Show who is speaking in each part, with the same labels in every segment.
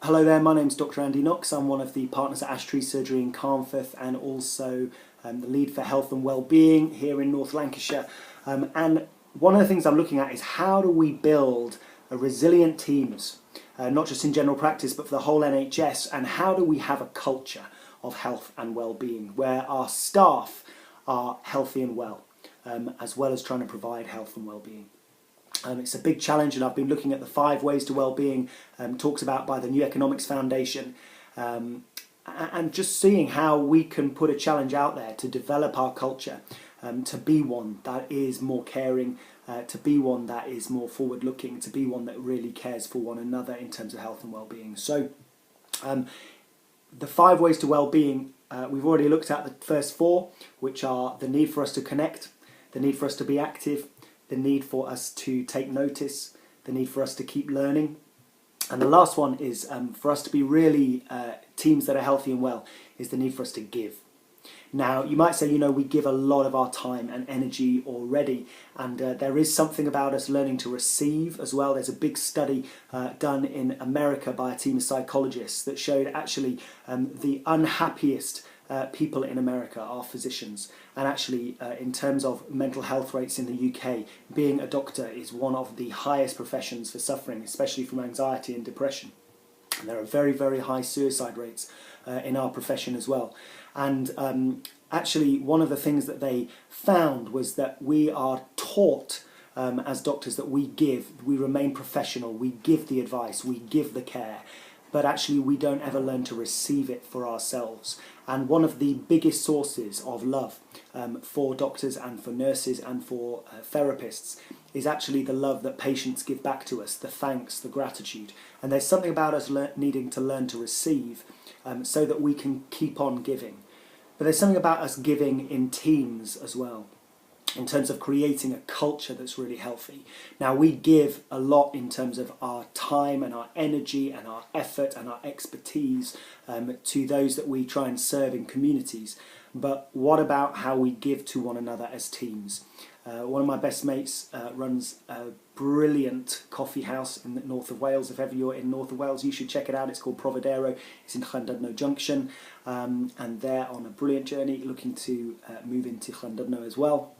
Speaker 1: Hello there, my name's Dr. Andy Knox. I'm one of the partners at Ash Tree Surgery in Carnforth and also the lead for health and wellbeing here in North Lancashire. And one of the things I'm looking at is how do we build a resilient teams, not just in general practice but for the whole NHS, and how do we have a culture of health and wellbeing where our staff are healthy and well as trying to provide health and wellbeing. It's a big challenge, and I've been looking at the 5 ways to wellbeing talked about by the New Economics Foundation, and just seeing how we can put a challenge out there to develop our culture, to be one that is more caring, to be one that is more forward-looking, to be one that really cares for one another in terms of health and wellbeing. So the 5 ways to wellbeing, we've already looked at the first 4, which are the need for us to connect, the need for us to be active, the need for us to take notice, the need for us to keep learning. And the last one is for us to be really teams that are healthy and well, is the need for us to give. Now, you might say, we give a lot of our time and energy already, and there is something about us learning to receive as well. There's a big study done in America by a team of psychologists that showed actually the unhappiest people in America are physicians, and actually in terms of mental health rates in the UK, being a doctor is one of the highest professions for suffering, especially from anxiety and depression. And there are very, very high suicide rates in our profession as well. And actually one of the things that they found was that we are taught as doctors that we remain professional, we give the advice, we give the care, but actually we don't ever learn to receive it for ourselves. And one of the biggest sources of love for doctors and for nurses and for therapists is actually the love that patients give back to us, the thanks, the gratitude. And there's something about us needing to learn to receive so that we can keep on giving. But there's something about us giving in teams as well, in terms of creating a culture that's really healthy. Now, we give a lot in terms of our time and our energy and our effort and our expertise to those that we try and serve in communities. But what about how we give to one another as teams? One of my best mates runs a brilliant coffee house in the north of Wales. If ever you're in north of Wales, you should check it out. It's called Providero. It's in Llandudno Junction, and they're on a brilliant journey looking to move into Llandudno as well.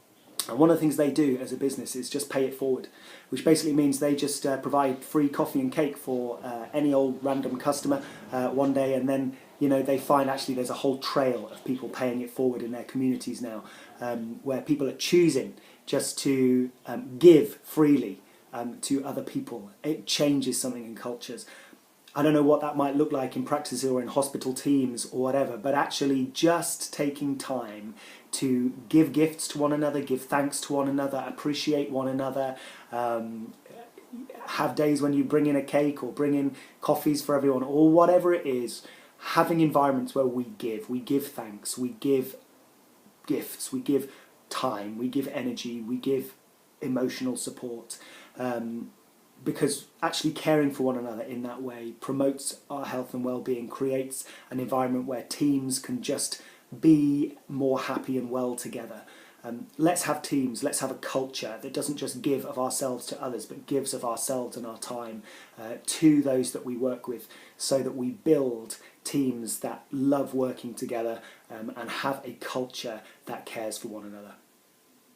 Speaker 1: And one of the things they do as a business is just pay it forward, which basically means they just provide free coffee and cake for any old random customer one day, and then they find actually there's a whole trail of people paying it forward in their communities now, where people are choosing just to give freely to other people. It changes something in cultures. I don't know what that might look like in practice or in hospital teams or whatever, but actually just taking time to give gifts to one another, give thanks to one another, appreciate one another, have days when you bring in a cake or bring in coffees for everyone or whatever it is, having environments where we give thanks, we give gifts, we give time, we give energy, we give emotional support. Because actually caring for one another in that way promotes our health and well-being, creates an environment where teams can just be more happy and well together. Let's have teams, let's have a culture that doesn't just give of ourselves to others, but gives of ourselves and our time to those that we work with, so that we build teams that love working together and have a culture that cares for one another.